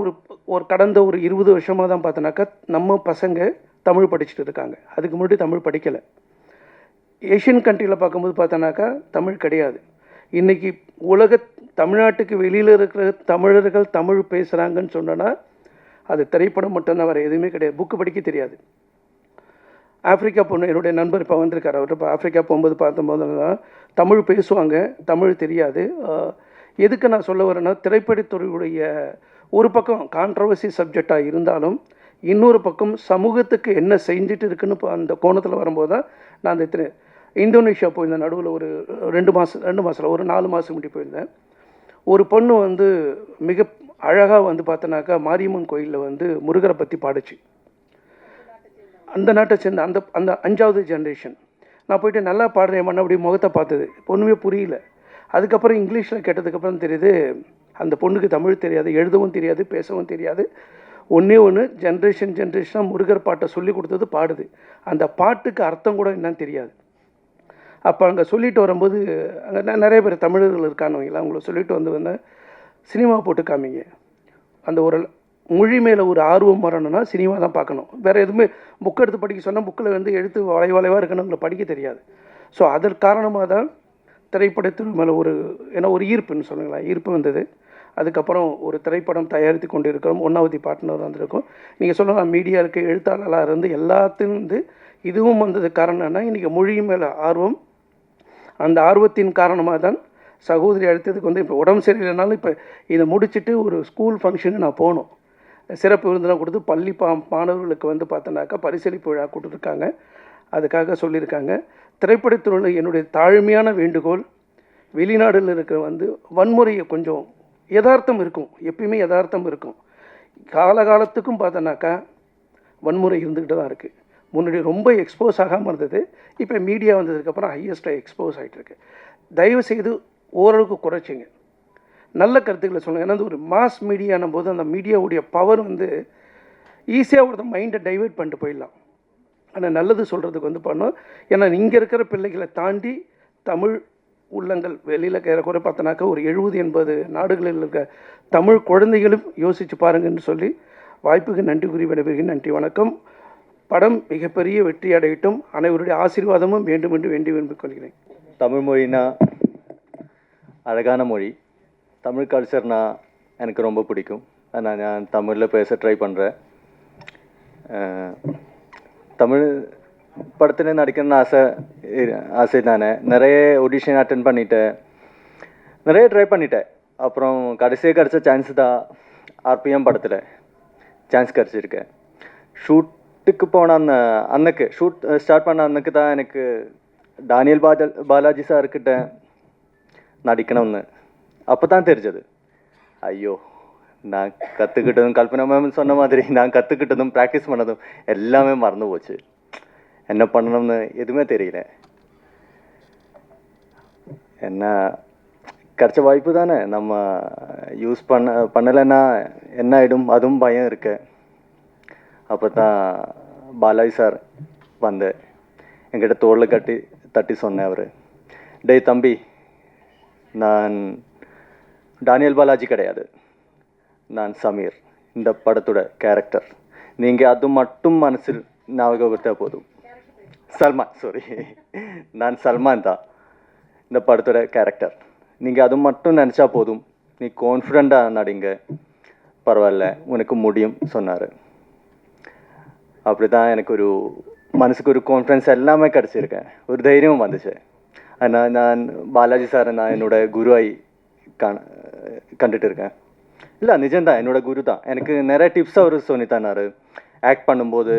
ஒரு கடந்த ஒரு 20 வருஷமாக தான் பார்த்தோன்னாக்கா நம்ம பசங்க தமிழ் படிச்சுட்டு இருக்காங்க. அதுக்கு முன்னாடி தமிழ் படிக்கலை. ஏஷியன் கண்ட்ரியில் பார்க்கும்போது பார்த்தோன்னாக்கா தமிழ் கிடையாது. இன்றைக்கி தமிழ்நாட்டுக்கு வெளியில் இருக்கிற தமிழர்கள் தமிழ் பேசுகிறாங்கன்னு சொன்னோன்னா அது திரைப்படம் மட்டும்தான், வேறு எதுவுமே கிடையாது. புக்கு படிக்க தெரியாது. ஆஃப்ரிக்கா பொண்ணு என்னுடைய நண்பர் இப்போ வந்திருக்காரு. அவர் இப்போ ஆஃப்ரிக்கா போகும்போது பார்த்தம்போதெல்லாம் தமிழ் பேசுவாங்க, தமிழ் தெரியாது. எதுக்கு நான் சொல்ல வரேன்னா, திரைப்படத்துறையுடைய ஒரு பக்கம் கான்ட்ரவர்சி சப்ஜெக்டாக இருந்தாலும் இன்னொரு பக்கம் சமூகத்துக்கு என்ன செஞ்சுட்டு இருக்குன்னு இப்போ அந்த கோணத்தில் வரும்போது தான் நான் அந்த இந்தோனேஷியா போயிருந்தேன். நடுவில் ஒரு 2 மாதம் ஒரு 4 மாதம் முன்னாடி போயிருந்தேன். ஒரு பொண்ணு வந்து மிக அழகாக வந்து பார்த்தோன்னாக்கா மாரியம்மன் கோயிலில் வந்து முருகரை பற்றி பாடுச்சு. அந்த நாட்டை சேர்ந்த அந்த 5வது ஜென்ரேஷன். நான் போயிட்டு நல்லா பாடுறேன் மண்ண அப்படி முகத்தை பார்த்தது பொண்ணுமே புரியல. அதுக்கப்புறம் இங்கிலீஷில் கேட்டதுக்கப்புறம் தெரியுது அந்த பொண்ணுக்கு தமிழ் தெரியாது, எழுதவும் தெரியாது, பேசவும் தெரியாது. ஒன்றே ஒன்று ஜென்ரேஷனாக முருகர் பாட்டை சொல்லி கொடுத்தது பாடுது. அந்த பாட்டுக்கு அர்த்தம் கூட என்னன்னு தெரியாது. அப்போ அங்கே சொல்லிட்டு வரும்போது அங்கே நிறைய பேர் தமிழர்கள் இருக்கானவங்களா அவங்கள சொல்லிட்டு வந்து சினிமா போட்டு காமிங்க. அந்த ஒரு மொழி மேலே ஒரு ஆர்வம் வரணும்னா சினிமா தான் பார்க்கணும். வேறு எதுவுமே புக் எடுத்து படிக்க சொன்னால் புக்கில் வந்து எழுத்து வளைவாக இருக்கணும், அவங்களை படிக்க தெரியாது. ஸோ அதற்கு காரணமாக தான் திரைப்படத்தின் மேலே ஒரு ஈர்ப்புன்னு சொல்லுங்களேன், ஈர்ப்பு வந்தது. அதுக்கப்புறம் ஒரு திரைப்படம் தயாரித்து கொண்டு இருக்கிறோம். 1வது பார்ட்னர் வந்திருக்கோம். நீங்கள் சொல்லலாம் மீடியா இருக்குது, எழுத்தாளராக இருந்து எல்லாத்தையும் வந்து இதுவும் வந்தது காரணம் என்ன, இன்றைக்கி மொழி மேலே ஆர்வம். அந்த ஆர்வத்தின் காரணமாக தான் சகோதரி அடுத்ததுக்கு வந்து இப்போ உடம்பு சரியில்லைனாலும் இப்போ இதை முடிச்சுட்டு ஒரு ஸ்கூல் ஃபங்க்ஷனுக்கு நான் போகணும். சிறப்பு விருந்தெல்லாம் கொடுத்து பள்ளி மாணவர்களுக்கு வந்து பார்த்தோன்னாக்கா பரிசளிப்பு விழா கொடுத்துருக்காங்க. அதுக்காக சொல்லியிருக்காங்க. திரைப்படத்துறையில் என்னுடைய தாழ்மையான வேண்டுகோள், வெளிநாடுகளில் இருக்கிற வந்து வன்முறையை கொஞ்சம் யதார்த்தம் இருக்கும், எப்பயுமே யதார்த்தம் இருக்கும். காலகாலத்துக்கும் பார்த்தோன்னாக்கா வன்முறை இருந்துக்கிட்டு தான் இருக்குது. முன்னாடி ரொம்ப எக்ஸ்போஸ் ஆகாமல் இருந்தது, இப்போ மீடியா வந்ததுக்கப்புறம் ஹையஸ்ட்டாக எக்ஸ்போஸ் ஆகிட்டுருக்கு. தயவுசெய்து ஓரளவுக்கு குறைச்சிங்க, நல்ல கருத்துக்களை சொல்லுங்கள். ஏன்னா ஒரு மாஸ் மீடியானும் போது அந்த மீடியாவுடைய பவர் வந்து ஈஸியாக ஒருத்தர் மைண்டை டைவெர்ட் பண்ணிட்டு போயிடலாம். ஆனால் நல்லது சொல்கிறதுக்கு வந்து பண்ணோம். ஏன்னா இங்கே இருக்கிற பிள்ளைகளை தாண்டி தமிழ் உள்ளங்கள் வெளியில் குறை பார்த்தோன்னாக்கா ஒரு 70-80 நாடுகளில் இருக்க தமிழ் குழந்தைகளும் யோசித்து பாருங்கன்னு சொல்லி வாய்ப்புக்கு நன்றி கூறி விடைபெறுகிறேன். நன்றி, வணக்கம். படம் மிகப்பெரிய வெற்றி அடையட்டும். அனைவருடைய ஆசீர்வாதமும் வேண்டும் என்று வேண்டிக் கொள்கிறேன். தமிழ் மொழினா அழகான மொழி. தமிழ் கல்ச்சர்னா எனக்கு ரொம்ப பிடிக்கும். நான் தமிழில் பேச ட்ரை பண்ணுறேன். தமிழ் படத்தில் நடிக்கணும்னு ஆசை தானே. நிறைய ஆடிஷன் அட்டன் பண்ணிட்டேன், நிறைய ட்ரை பண்ணிட்டேன். அப்புறம் கடைசியாக கிடச்ச சான்ஸ் தான் ஆர்பிஎம் படத்தில் சான்ஸ் கிடச்சிருக்கேன். ஷூட்டுக்கு போன அன்னைக்கு ஷூட் ஸ்டார்ட் பண்ண அன்னைக்கு தான் எனக்கு டானியல் பாலாஜி சார்கிட்ட நடிக்கணும்னு அப்போ தான் தெரிஞ்சது. ஐயோ, நான் கற்றுக்கிட்டதும் கல்பனா மேம் சொன்ன மாதிரி நான் கற்றுக்கிட்டதும் ப்ராக்டிஸ் பண்ணதும் எல்லாமே மறந்து போச்சு. என்ன பண்ணணும்னு எதுவுமே தெரியல. என்ன கிடச்ச வாய்ப்பு தானே, நம்ம யூஸ் பண்ணலைன்னா என்ன ஆகிடும், அதுவும் பயம் இருக்கு. அப்போ தான் பாலாஜி சார் வந்து என்கிட்ட தோளில் தட்டி சொன்னேன். அவர், டேய் தம்பி, நான் டானியல் பாலாஜி கிடையாது, நான் சமீர், இந்த படத்தோட கேரக்டர். நீங்கள் அது மட்டும் மனசில் ஞாபகப்படுத்தா போதும். நான் சல்மான் தான் இந்த படத்தோட கேரக்டர். நீங்கள் அது மட்டும் நினச்சா போதும், நீ கான்ஃபிடெண்ட்டாக நடிங்க, பரவாயில்ல, உனக்கு முடியும் சொன்னார். அப்படி தான் எனக்கு ஒரு மனசுக்கு ஒரு கான்ஃபிடன்ஸ் எல்லாமே கிடச்சிருக்கேன், ஒரு தைரியம் வந்துச்சு. ஆனால் நான் பாலாஜி சாரை நான் என்னோட குருவாய் கண்டுட்டு இருக்கேன். இல்லை, நிஜம்தான், என்னோட குரு தான். எனக்கு நிறைய டிப்ஸ் அவர் சொல்லி தந்தார். ஆக்ட் பண்ணும்போது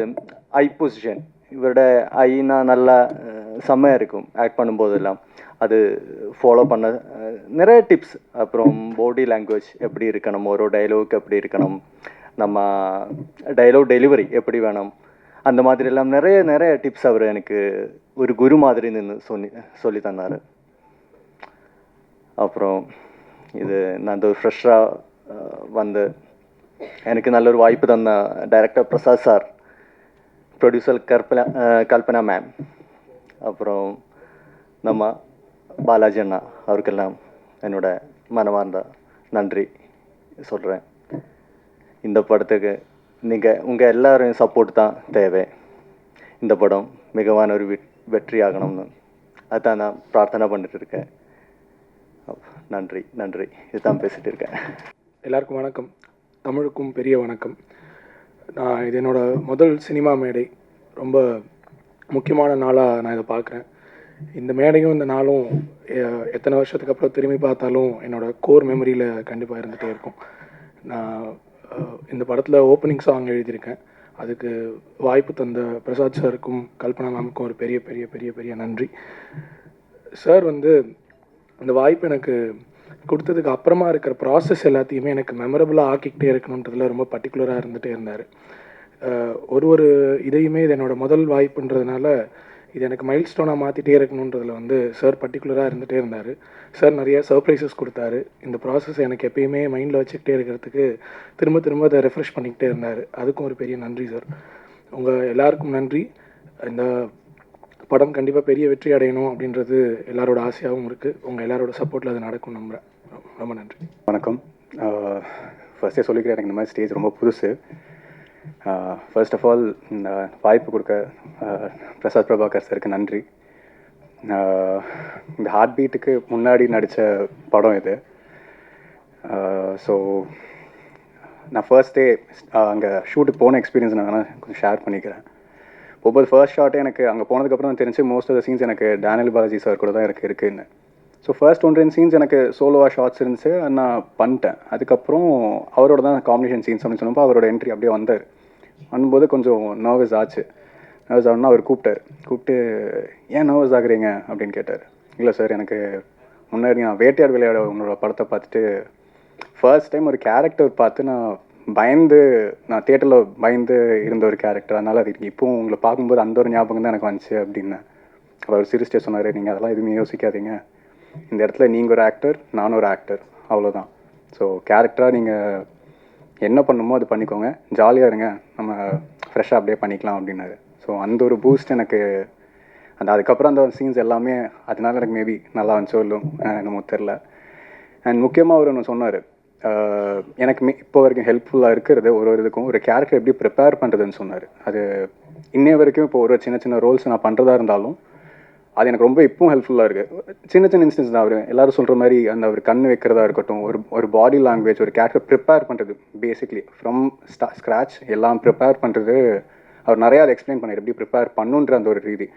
ஐ பொசிஷன், இவரோட ஐனா நல்லா செம்மையாக இருக்கும் ஆக்ட் பண்ணும்போதெல்லாம், அது ஃபாலோ பண்ண நிறைய டிப்ஸ். அப்புறம் பாடி லாங்குவேஜ் எப்படி இருக்கணும், ஒரு டைலாக் எப்படி இருக்கணும், நம்ம டைலாக் டெலிவரி எப்படி வேணும், அந்த மாதிரி எல்லாம் நிறைய டிப்ஸ் அவர் எனக்கு ஒரு குரு மாதிரி நின்று சொல்லி தந்தார். அப்புறம் இது நான் இந்த ஃப்ரெஷ்ஷாக வந்து எனக்கு நல்ல ஒரு வாய்ப்பு தந்த director Prasad sir, producer Kalpana ma'am, அப்புறம் நம்ம பாலாஜி அண்ணா, அவருக்கெல்லாம் என்னோட மனமார்ந்த நன்றி சொல்கிறேன். இந்த படத்துக்கு உங்கள் எல்லாரும் சப்போர்ட் தான் தேவை. இந்த படம் மிகவான ஒரு வெற்றி ஆகணும்னு அதுதான் நான் பிரார்த்தனை பண்ணிட்டு இருக்கேன். நன்றி, இதுதான் பேசிட்டு இருக்கேன். எல்லாருக்கும் வணக்கம். தமிழுக்கும் பெரிய வணக்கம். இது என்னோட முதல் சினிமா மேடை. ரொம்ப முக்கியமான நாளாக நான் இதை பார்க்குறேன். இந்த மேடையும் இந்த நாளும் எத்தனை வருஷத்துக்கு அப்புறம் திரும்பி பார்த்தாலும் என்னோட கோர் மெமரியில் கண்டிப்பாக இருந்துகிட்டே இருக்கும். நான் இந்த படத்தில் ஓப்பனிங் சாங் எழுதியிருக்கேன். அதுக்கு வாய்ப்பு தந்த பிரசாத் சாருக்கும் கல்பனா மேமுக்கும் ஒரு பெரிய பெரிய பெரிய பெரிய நன்றி. சார் வந்து இந்த வாய்ப்பு எனக்கு கொடுத்ததுக்கு அப்புறமா இருக்கிற ப்ராசஸ் எல்லாத்தையுமே எனக்கு மெமரபுளாக ஆக்கிக்கிட்டே இருக்கணுன்றதுல ரொம்ப பர்டிகுலராக இருந்துகிட்டே இருந்தார். ஒரு இதையுமே இது என்னோடய முதல் வாய்ப்புன்றதுனால இது எனக்கு மைல் ஸ்டோனாக மாற்றிட்டே இருக்கணுன்றதில் வந்து சார் பர்டிகுலராக இருந்துகிட்டே இருந்தார். சார் நிறைய சர்ப்ரைசஸ் கொடுத்தாரு. இந்த ப்ராசஸ் எனக்கு எப்பயுமே மைண்டில் வச்சுக்கிட்டே இருக்கிறதுக்கு திரும்ப திரும்ப அதை ரெஃப்ரெஷ் பண்ணிக்கிட்டே இருந்தார். அதுக்கும் ஒரு பெரிய நன்றி சார். உங்கள் எல்லாருக்கும் நன்றி. இந்த படம் கண்டிப்பாக பெரிய வெற்றி அடையணும் அப்படின்றது எல்லாரோட ஆசையாகவும் இருக்குது. உங்கள் எல்லாரோட சப்போர்ட்டில் அது நடக்கும் நம்புகிறேன். ரொம்ப நன்றி. வணக்கம். ஃபர்ஸ்டே சொல்லிக்கிறேன், எனக்கு இந்த மாதிரி ஸ்டேஜ் ரொம்ப புதுசு. ஃபர்ஸ்ட் ஆஃப் ஆல் இந்த வாய்ப்பு கொடுக்க பிரசாத் பிரபாகர் சாருக்கு நன்றி. இந்த ஹார்ட் பீட்டுக்கு முன்னாடி நடித்த படம் இது. ஸோ நான் ஃபர்ஸ்ட் டே அங்கே ஷூட்டுக்கு போன எக்ஸ்பீரியன்ஸ் நான் கொஞ்சம் ஷேர் பண்ணிக்கிறேன். ஒவ்வொரு ஃபர்ஸ்ட் ஷாட்டே எனக்கு அங்கே போனதுக்கப்புறம் தான் தெரிஞ்சு மோஸ்ட் ஆஃப் த சீன்ஸ் எனக்கு டேனியல் பாலாஜி சார் கூட தான் எனக்கு இருக்குன்னு. ஸோ ஃபர்ஸ்ட் 1-2 சீன்ஸ் எனக்கு சோலோவாக ஷார்ட்ஸ் இருந்துச்சு, நான் பண்ணிட்டேன். அதுக்கப்புறம் அவரோட தான் காம்பினேஷன் சீன்ஸ் அப்படின்னு சொன்னப்போ அவரோட என்ட்ரி அப்படியே வந்தார். வரும்போது கொஞ்சம் நர்வஸ் ஆச்சு. நர்வஸ் ஆகணும்னா அவர் கூப்பிட்டு ஏன் நர்வஸ் ஆகுறீங்க அப்படின்னு கேட்டார். இல்லை சார், எனக்கு முன்னாடி நான் வேட்டையாடு விளையாட உன்னோட படத்தை பார்த்துட்டு ஃபர்ஸ்ட் டைம் ஒரு கேரக்டர் பார்த்து நான் தியேட்டரில் பயந்து இருந்த ஒரு கேரக்டர், அதனால் அது இப்போவும் உங்களை பார்க்கும்போது அந்த ஒரு ஞாபகம் தான் எனக்கு வந்துச்சு அப்படின்னு அவர் சிரிச்சிட்டே சொன்னார். நீங்கள் அதெல்லாம் எதுவுமே யோசிக்காதீங்க, இந்த இடத்துல நீங்கள் ஒரு ஆக்டர், நானும் ஒரு ஆக்டர், அவ்வளோதான். ஸோ கேரக்டராக நீங்கள் என்ன பண்ணணுமோ அது பண்ணிக்கோங்க, ஜாலியாக இருங்க, நம்ம ஃப்ரெஷ்ஷாக அப்படியே பண்ணிக்கலாம் அப்படின்னாரு. ஸோ அந்த ஒரு பூஸ்ட் எனக்கு அதுக்கப்புறம் அந்த சீன்ஸ் எல்லாமே அதனால எனக்கு மேபி நல்லா வந்துச்சோ இல்லை என்னமோ தெரில. அண்ட் முக்கியமாக அவர் ஒன்று சொன்னார், எனக்கு இப்போ வரைக்கும் ஹெல்ப்ஃபுல்லாக இருக்கிறது ஒரு இதுக்கும் ஒரு கேரக்டர் எப்படி ப்ரிப்பேர் பண்ணுறதுன்னு சொன்னார். அது இன்னைய வரைக்கும் இப்போ ஒரு சின்ன சின்ன ரோல்ஸ் நான் பண்ணுறதா இருந்தாலும் அது எனக்கு ரொம்ப இப்பவும் ஹெல்ப்ஃபுல்லாக இருக்குது. சின்ன சின்ன இன்ஸ்டன்ஸ் தான். அவர் எல்லோரும் சொல்கிற மாதிரி அந்த ஒரு கண் வைக்கிறதா இருக்கட்டும், ஒரு பாடி லாங்குவேஜ், ஒரு கேரக்டர் ப்ரிப்பேர் பண்ணுறது, பேசிக்லி ஃப்ரம் ஸ்க்ராச் எல்லாம் ப்ரிப்பேர் பண்ணுறது அவர் நிறையா அதை எக்ஸ்பிளைன் பண்ணார், எப்படி ப்ரிப்பேர் பண்ணுன்ற அந்த ஒரு ரீதி.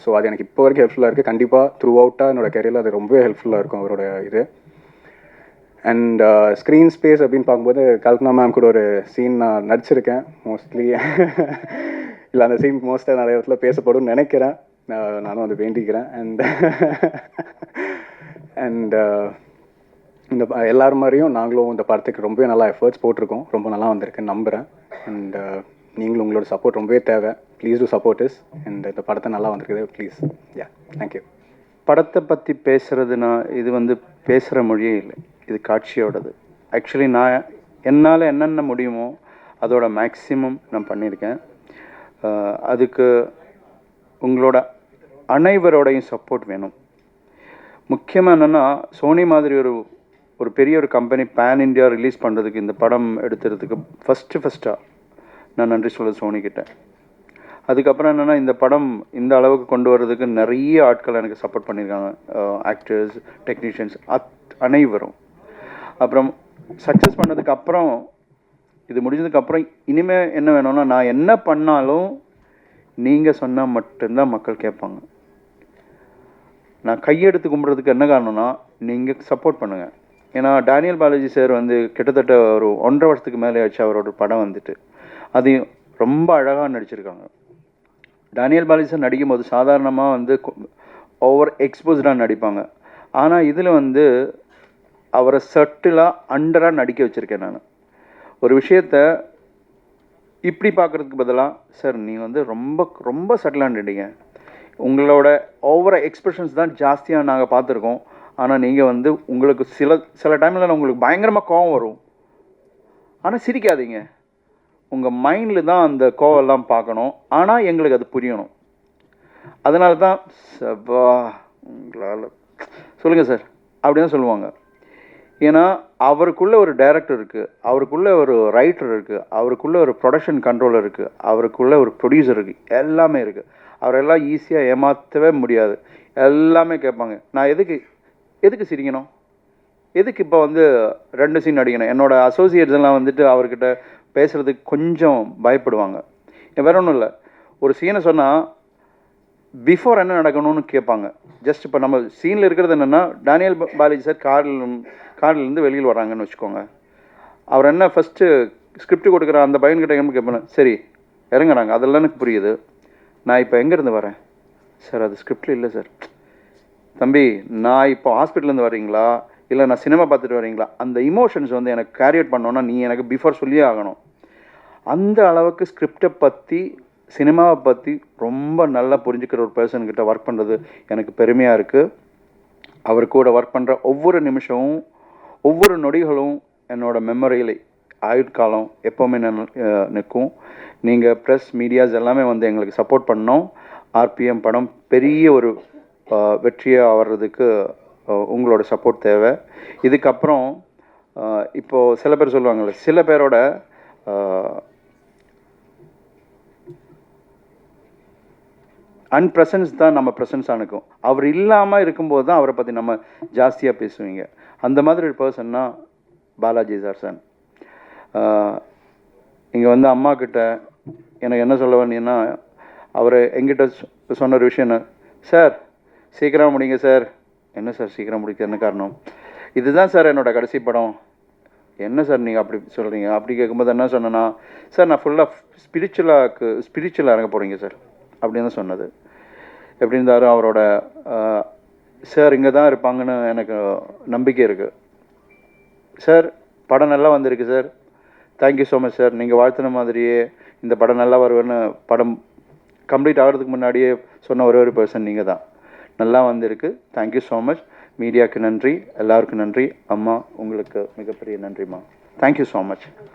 ஸோ அது எனக்கு இப்போ வரைக்கும் ஹெல்ப்ஃபுல்லாக இருக்குது. கண்டிப்பாக த்ரூ அவுட்டாக என்னோடய கெரியரில் அது ரொம்பவே ஹெல்ப்ஃபுல்லாக இருக்கும் அவரோட இது. அண்ட் ஸ்க்ரீன் ஸ்பேஸ் அப்படின்னு பார்க்கும்போது கல்பனா மேம் கூட ஒரு சீன் நான் நடிச்சிருக்கேன் மோஸ்ட்லி. இல்லை அந்த சீன் மோஸ்ட்டாக நிறைய இடத்துல பேசப்படும்னு நினைக்கிறேன், நானும் அதை வேண்டிக்கிறேன். அண்ட் இந்த எல்லாரும் மாதிரியும் நாங்களும் இந்த படத்துக்கு ரொம்பவே நல்லா எஃபர்ட்ஸ் போட்டிருக்கோம், ரொம்ப நல்லா வந்திருக்குன்னு நம்புகிறேன். அண்ட் நீங்களும் உங்களோட சப்போர்ட் ரொம்பவே தேவை. Please do support is. And இந்த படத்தை நல்லா வந்திருக்குது, ப்ளீஸ். Yeah, thank you. படத்தை பற்றி பேசுகிறதுனா இது பேசுகிற மொழியே இல்லை, இது காட்சியோடது. ஆக்சுவலி நான் என்னால் என்னென்ன முடியுமோ அதோட மேக்ஸிமம் நான் பண்ணியிருக்கேன். அதுக்கு உங்களோட அனைவரோடையும் சப்போர்ட் வேணும். முக்கியமாக என்னென்னா, சோனி மாதிரி ஒரு பெரிய ஒரு கம்பெனி பேன் இண்டியா ரிலீஸ் பண்ணுறதுக்கு இந்த படம் எடுத்துறதுக்கு ஃபஸ்ட்டாக நான் நன்றி சொல்ல சோனிக்கிட்ட. அதுக்கப்புறம் என்னென்னா, இந்த படம் இந்த அளவுக்கு கொண்டு வர்றதுக்கு நிறைய ஆட்கள் எனக்கு சப்போர்ட் பண்ணியிருக்காங்க, ஆக்டர்ஸ், டெக்னீஷியன்ஸ் அனைவரும். அப்புறம் சக்ஸஸ் பண்ணதுக்கப்புறம், இது முடிஞ்சதுக்கப்புறம் இனிமேல் என்ன வேணும்னா, நான் என்ன பண்ணாலும் நீங்கள் சொன்னால் மட்டும்தான் மக்கள் கேட்பாங்க. நான் கையெடுத்து கும்பிட்றதுக்கு என்ன காரணம்னா, நீங்கள் சப்போர்ட் பண்ணுங்கள். ஏன்னா டேனியல் பாலாஜி சார் கிட்டத்தட்ட ஒரு 1.5 வருஷத்துக்கு மேலே ஆச்சு அவரோட படம் வந்துட்டு. அது ரொம்ப அழகாக நடிச்சிருக்காங்க. டேனியல் பாலாஜி சார் நடிக்கும்போது சாதாரணமாக ஓவர் எக்ஸ்போஸ்டாக நடிப்பாங்க. ஆனால் இதில் அவரை சட்டிலாக அண்டராக நடிக்க வச்சுருக்கேன் நான். ஒரு விஷயத்த இப்படி பார்க்குறதுக்கு பதிலாக, சார் நீங்கள் ரொம்ப ரொம்ப சட்டிலாக நடிங்க, உங்களோட ஓவர எக்ஸ்பிரஷன்ஸ் தான் ஜாஸ்தியாக நாங்கள் பார்த்துருக்கோம். ஆனால் நீங்கள் உங்களுக்கு சில டைமில் உங்களுக்கு பயங்கரமாக கோவம் வரும், ஆனால் சிரிக்காதீங்க, உங்கள் மைண்டில் தான் அந்த கோவெல்லாம் பார்க்கணும், ஆனால் எங்களுக்கு அது புரியணும். அதனால தான் உங்களால் சொல்லுங்கள் சார் அப்படி தான் சொல்லுவாங்க. ஏன்னா அவருக்குள்ளே ஒரு டைரக்டர் இருக்குது, அவருக்குள்ளே ஒரு ரைட்டர் இருக்குது, அவருக்குள்ளே ஒரு ப்ரொடக்ஷன் கண்ட்ரோலர் இருக்குது, அவருக்குள்ளே ஒரு ப்ரொடியூசர் இருக்குது, எல்லாமே இருக்குது. அவரெல்லாம் ஈஸியாக ஏமாற்றவே முடியாது. எல்லாமே கேட்பாங்க, நான் எதுக்கு சிரிக்கணும், எதுக்கு இப்போ 2 சீன் அடிக்கணும். என்னோடய அசோசியேட்ஸ் எல்லாம் அவர்கிட்ட பேசுகிறதுக்கு கொஞ்சம் பயப்படுவாங்க. வேற ஒன்றும் இல்லை, ஒரு சீனை சொன்னால் பிஃபோர் என்ன நடக்கணும்னு கேட்பாங்க. ஜஸ்ட் இப்போ நம்ம சீனில் இருக்கிறது என்னென்னா, டேனியல் பாலாஜி சார் கார்லேருந்து வெளியில் வராங்கன்னு வச்சுக்கோங்க. அவர் என்ன ஃபஸ்ட்டு ஸ்கிரிப்ட் கொடுக்குற அந்த பையன்கிட்ட கேட்பேன், சரி இறங்குறாங்க, அதெல்லாம் எனக்கு புரியுது, நான் இப்போ எங்கேருந்து வரேன் சார், அது ஸ்கிரிப்டில் இல்லை சார். தம்பி, நான் இப்போ ஹாஸ்பிட்டல்லேருந்து வரீங்களா இல்லை நான் சினிமா பார்த்துட்டு வரீங்களா, அந்த இமோஷன்ஸ் எனக்கு கேரி அவுட் பண்ணோன்னா நீ எனக்கு பிஃபோர் சொல்லியே ஆகணும். அந்த அளவுக்கு ஸ்கிரிப்டை பற்றி சினிமாவை பற்றி ரொம்ப நல்லா புரிஞ்சுக்கிற ஒரு பர்சன்கிட்ட ஒர்க் பண்ணுறது எனக்கு பெருமையாக இருக்குது. அவர் கூட ஒர்க் பண்ணுற ஒவ்வொரு நிமிஷமும் ஒவ்வொரு நொடிகளும் என்னோடய மெமரியில் ஆயுட்காலம் எப்போவுமே நிற்கும். நீங்கள் ப்ரெஸ் மீடியாஸ் எல்லாமே வந்து எங்களுக்கு சப்போர்ட் பண்ணோம். ஆர்பிஎம் படம் பெரிய ஒரு வெற்றியாக வர்றதுக்கு உங்களோட சப்போர்ட் தேவை. இதுக்கப்புறம் இப்போது சில பேர் சொல்லுவாங்கள்ல, சில பேரோட அன்பிரசன்ஸ் தான் நம்ம ப்ரெசன்ஸாக இருக்கும். அவர் இல்லாமல் இருக்கும்போது தான் அவரை பற்றி நம்ம ஜாஸ்தியாக பேசுவீங்க. அந்த மாதிரி ஒரு பர்சன்னா பாலாஜி சார். இங்கே வந்து அம்மா கிட்ட எனக்கு என்ன சொல்ல வேண்டியன்னா, அவர் எங்கிட்ட சொன்ன ஒரு விஷயம், சார் சீக்கிரம் முடிங்க சார். என்ன சார் சீக்கிரம் முடிக்க என்ன காரணம்? இதுதான் சார் என்னோடய கடைசி படம். என்ன சார் நீங்கள் அப்படி சொல்கிறீங்க? அப்படி கேட்கும்போது என்ன சொன்னேன்னா, சார் நான் ஃபுல்லாக ஸ்பிரிச்சுவலாக இறங்க போகிறீங்க சார் அப்படின்னு தான் சொன்னது. எப்படி இருந்தாலும் அவரோட சார் இங்கே தான் இருப்பாங்கன்னு எனக்கு நம்பிக்கை இருக்குது. சார் படம் நல்லா வந்திருக்கு sir. Thank you so much sir. நீங்கள் வாழ்த்தின மாதிரியே இந்த படம் நல்லா வருவேன்னு படம் கம்ப்ளீட் ஆகிறதுக்கு முன்னாடியே சொன்ன ஒரே ஒரு பர்சன் நீங்கள் தான். நல்லா வந்திருக்கு. Thank you so much. மீடியாவுக்கு நன்றி, எல்லாருக்கும் நன்றி. அம்மா உங்களுக்கு மிகப்பெரிய நன்றிம்மா. Thank you so much.